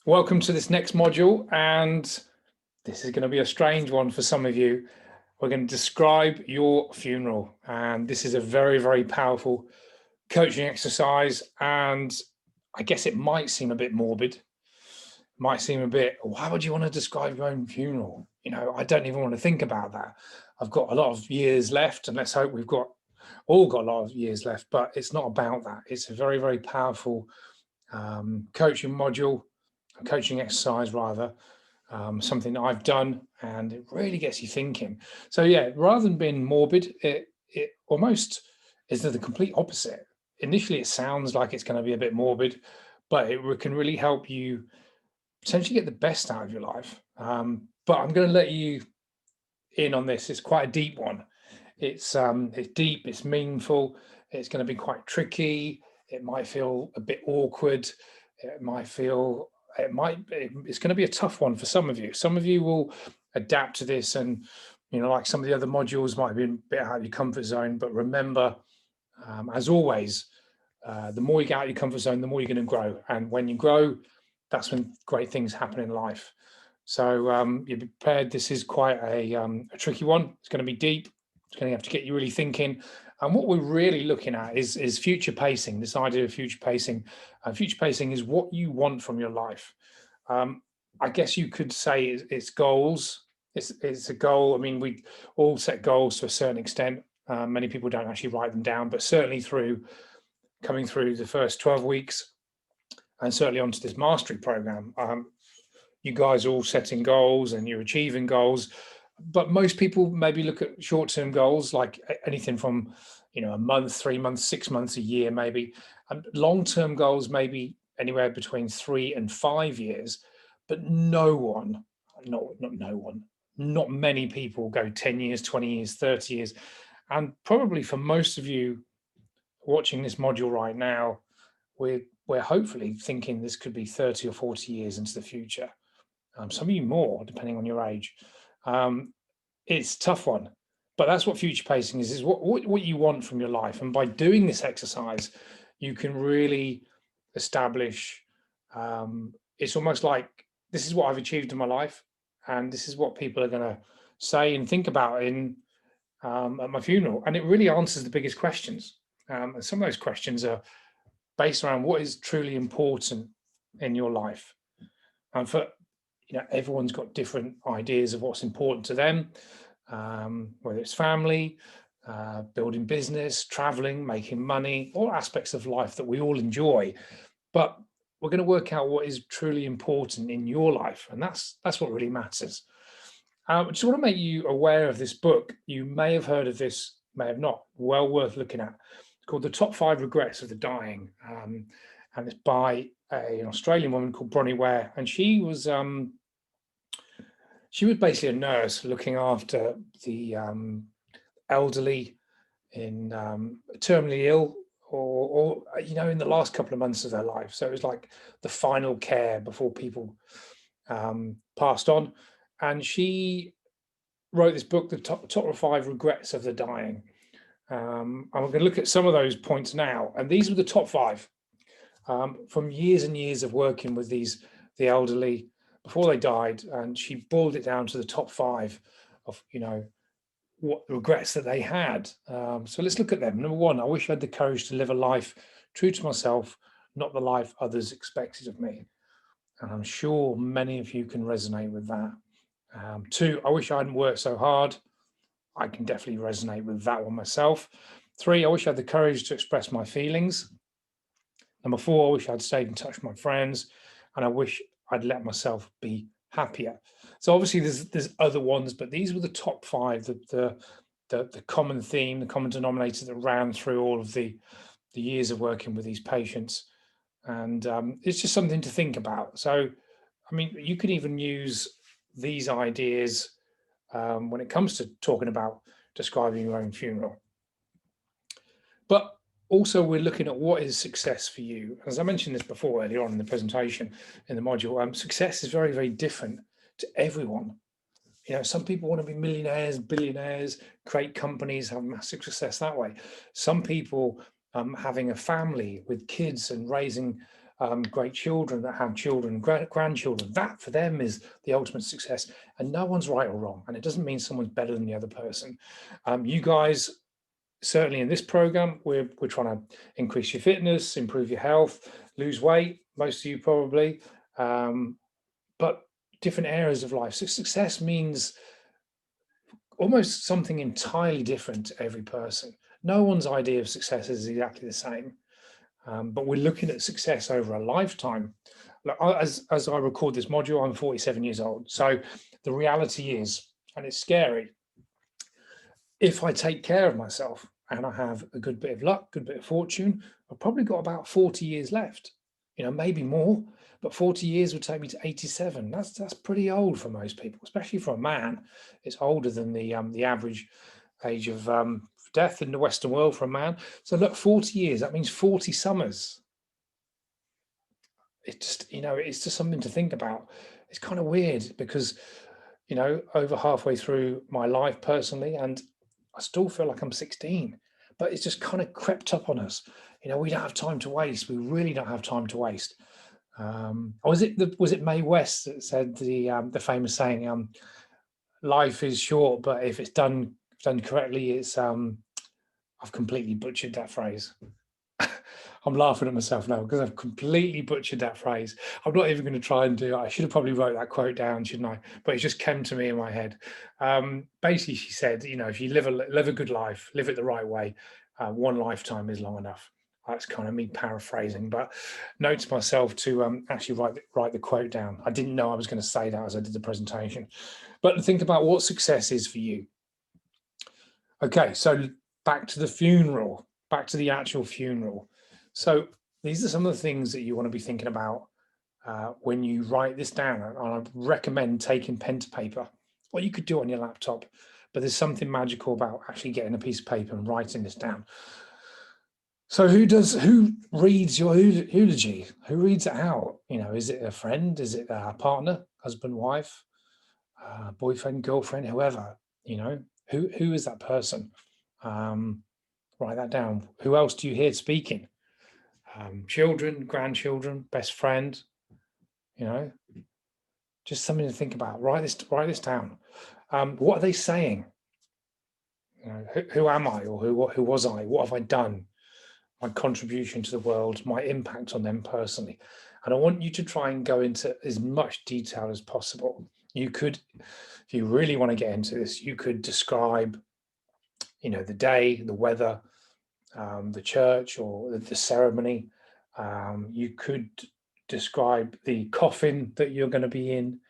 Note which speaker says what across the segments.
Speaker 1: Welcome to this next module, and this is going to be a strange one for some of you. We're going to describe your funeral, and this is a very, very powerful coaching exercise, and I guess it might seem a bit morbid, might seem a bit, why would you want to describe your own funeral? You know, I don't even want to think about that. I've got a lot of years left, and let's hope we've all got a lot of years left, but it's not about that. It's a very, very powerful coaching module, a coaching exercise rather, something that I've done, and it really gets you thinking. So yeah, rather than being morbid, it almost is the complete opposite. Initially, it sounds like it's going to be a bit morbid, but it can really help you potentially get the best out of your life. But I'm going to let you in on this. It's quite a deep one. It's deep, it's meaningful, it's going to be quite tricky, it might feel a bit awkward, it's going to be a tough one for some of you. Some of you will adapt to this, and like some of the other modules might be a bit out of your comfort zone, but remember, as always, the more you get out of your comfort zone, the more you're going to grow, and when you grow, that's when great things happen in life. So you're prepared. This is quite a tricky one. It's going to be deep. It's going to have to get you really thinking. And what we're really looking at is future pacing, this idea of future pacing. Future pacing is what you want from your life. I guess you could say it's goals. It's a goal. I mean, we all set goals to a certain extent. Many people don't actually write them down, but certainly coming through the first 12 weeks and certainly onto this mastery program, you guys are all setting goals and you're achieving goals, but most people maybe look at short-term goals, like anything from a month, 3 months, 6 months, a year maybe, and long-term goals maybe anywhere between 3 and 5 years. But not many people go 10 years, 20 years, 30 years. And probably for most of you watching this module right now, we're hopefully thinking this could be 30 or 40 years into the future. Some of you more, depending on your age. It's a tough one, but that's what future pacing is what you want from your life. And by doing this exercise, you can really establish, it's almost like, this is what I've achieved in my life, and this is what people are going to say and think about at my funeral. And it really answers the biggest questions. And some of those questions are based around what is truly important in your life. And for everyone's got different ideas of what's important to them, whether it's family, building business, traveling, making money, all aspects of life that we all enjoy. But we're going to work out what is truly important in your life, and that's what really matters. I just want to make you aware of this book. You may have heard of this, may have not. Well worth looking at. It's called The Top 5 Regrets of the Dying, and it's by an Australian woman called Bronnie Ware, and she was basically a nurse looking after the elderly in terminally ill, or in the last couple of months of their life. So it was like the final care before people passed on. And she wrote this book, The Top 5 Regrets of the Dying. And we're going to look at some of those points now. And these were the top 5 from years and years of working with the elderly before they died, and she boiled it down to the top 5 of what regrets that they had. So let's look at them. Number 1, I wish I had the courage to live a life true to myself, not the life others expected of me. And I'm sure many of you can resonate with that. 2, I wish I hadn't worked so hard. I can definitely resonate with that one myself. 3, I wish I had the courage to express my feelings. Number 4, I wish I'd stayed in touch with my friends, and I wish I'd let myself be happier. So obviously there's other ones, but these were the top 5, the common theme, the common denominator that ran through all of the years of working with these patients. And it's just something to think about. So, I mean, you can even use these ideas when it comes to talking about describing your own funeral. But also, we're looking at what is success for you. As I mentioned this before earlier on in the presentation, in the module, success is very, very different to everyone. Some people want to be millionaires, billionaires, create companies, have massive success that way. Some people having a family with kids and raising great children that have children, grandchildren. That for them is the ultimate success. And no one's right or wrong. And it doesn't mean someone's better than the other person. You guys, certainly in this program, we're trying to increase your fitness, improve your health, lose weight, most of you probably, but different areas of life. So success means almost something entirely different to every person. No one's idea of success is exactly the same, but we're looking at success over a lifetime. As I record this module, I'm 47 years old. So the reality is, and it's scary, if I take care of myself and I have a good bit of luck, good bit of fortune, I've probably got about 40 years left, maybe more, but 40 years would take me to 87. That's pretty old for most people, especially for a man. It's older than the average age of death in the Western world for a man. So look, 40 years, that means 40 summers. It's just something to think about. It's kind of weird because, over halfway through my life personally, and I still feel like I'm 16, but it's just kind of crept up on us. We don't have time to waste. We really don't have time to waste. Was it Mae West that said the famous saying, "Life is short, but if it's done correctly, it's." I've completely butchered that phrase. I'm laughing at myself now because I've completely butchered that phrase. I'm not even going to try and do it. I should have probably wrote that quote down, shouldn't I? But it just came to me in my head. Basically, she said, if you live a good life, live it the right way, one lifetime is long enough. That's kind of me paraphrasing, but note to myself to actually write the quote down. I didn't know I was going to say that as I did the presentation. But think about what success is for you. Okay, so back to the funeral, back to the actual funeral. So these are some of the things that you want to be thinking about when you write this down. And I recommend taking pen to paper, or you could do it on your laptop, but there's something magical about actually getting a piece of paper and writing this down. So who reads your eulogy? Who reads it out? Is it a friend? Is it a partner, husband, wife, boyfriend, girlfriend, whoever? Who is that person? Write that down. Who else do you hear speaking? Children, grandchildren, best friend, just something to think about. Write this down. What are they saying? Who am I, or who was I? What have I done? My contribution to the world, my impact on them personally. And I want you to try and go into as much detail as possible. You could, if you really want to get into this, you could describe, the day, the weather, the church, or the ceremony. You could describe the coffin that you're going to be in,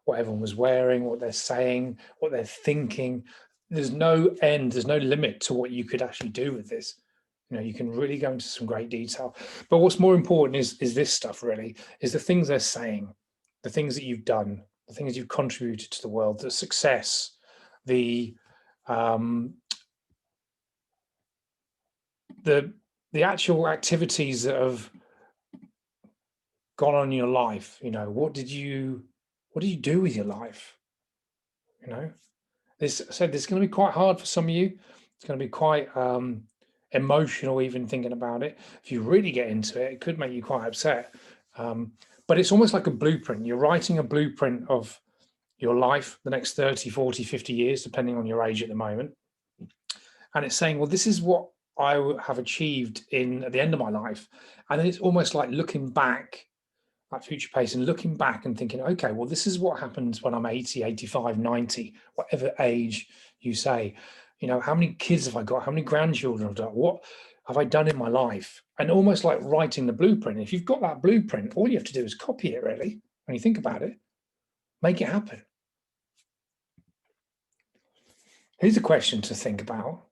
Speaker 1: what everyone was wearing, what they're saying, what they're thinking. There's no end, there's no limit to what you could actually do with this. You can really go into some great detail. But what's more important is this stuff, really, is the things they're saying, the things that you've done, the things you've contributed to the world, the success, the actual activities that have gone on in your life. What did you do with your life? This is going to be quite hard for some of you. It's going to be quite emotional even thinking about it. If you really get into it, it could make you quite upset. But it's almost like a blueprint. You're writing a blueprint of your life, the next 30, 40, 50 years, depending on your age at the moment. And it's saying, well, this is what I have achieved at the end of my life. And then it's almost like looking back at future pace and looking back and thinking, okay, well, this is what happens when I'm 80, 85, 90, whatever age you say. How many kids have I got? How many grandchildren have I got? What have I done in my life? And almost like writing the blueprint. If you've got that blueprint, all you have to do is copy it, really, when you think about it. Make it happen. Here's a question to think about.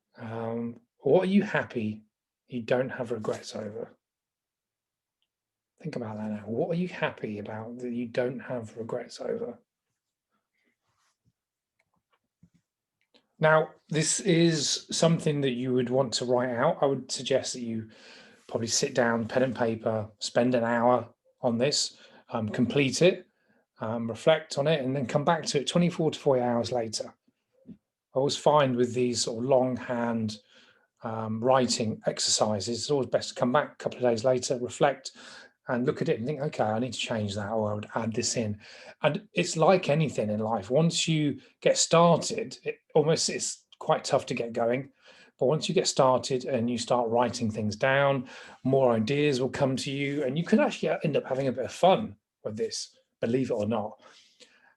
Speaker 1: What are you happy you don't have regrets over? Think about that now. What are you happy about that you don't have regrets over? Now, this is something that you would want to write out. I would suggest that you probably sit down, pen and paper, spend an hour on this, complete it, reflect on it, and then come back to it 24 to 48 hours later. I always find with these sort of longhand writing exercises, it's always best to come back a couple of days later, reflect, and look at it and think, okay, I need to change that, or I would add this in. And it's like anything in life. Once you get started, it's quite tough to get going. But once you get started and you start writing things down, more ideas will come to you, and you can actually end up having a bit of fun with this, believe it or not.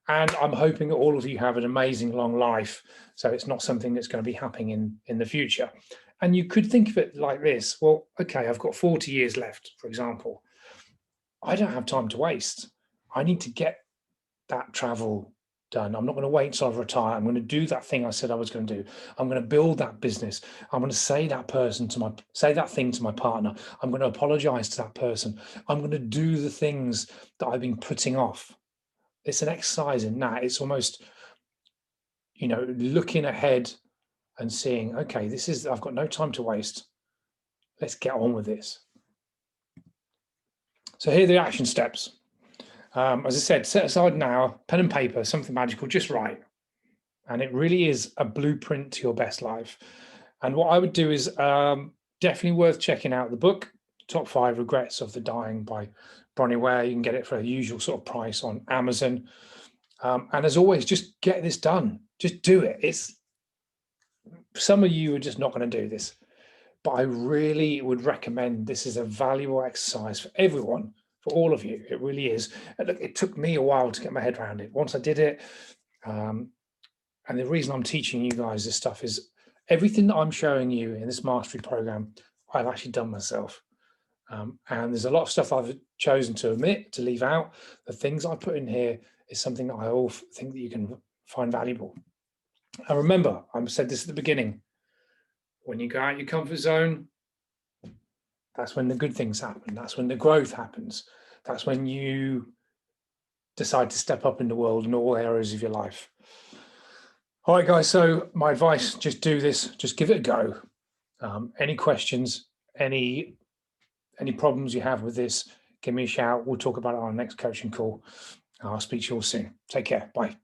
Speaker 1: And I'm hoping that all of you have an amazing long life, so it's not something that's going to be happening in the future. And you could think of it like this. Well, okay, I've got 40 years left, for example. I don't have time to waste. I need to get that travel done. I'm not going to wait until I retire. I'm going to do that thing I said I was going to do. I'm going to build that business. I'm going to say that thing to my partner. I'm going to apologize to that person. I'm going to do the things that I've been putting off. It's an exercise in that. It's almost, looking ahead and seeing, okay, I've got no time to waste. Let's get on with this. So here are the action steps. As I said, set aside now, pen and paper, something magical, just write. And it really is a blueprint to your best life. And what I would do is definitely worth checking out the book, Top 5 Regrets of the Dying by Bronnie Ware. You can get it for the usual sort of price on Amazon. And as always, just get this done. Just do it. Some of you are just not going to do this, but I really would recommend this is a valuable exercise for everyone, for all of you. It really is. And look, it took me a while to get my head around it. Once I did it, and the reason I'm teaching you guys this stuff is everything that I'm showing you in this mastery program, I've actually done myself. And there's a lot of stuff I've chosen to omit, to leave out. The things I put in here is something that I all think that you can find valuable. And remember, I said this at the beginning, when you go out your comfort zone, that's when the good things happen. That's when the growth happens. That's when you decide to step up in the world in all areas of your life. All right, guys, so my advice, just do this, just give it a go. Any questions, any problems you have with this, give me a shout. We'll talk about it on our next coaching call. I'll speak to you all soon. Take care. Bye.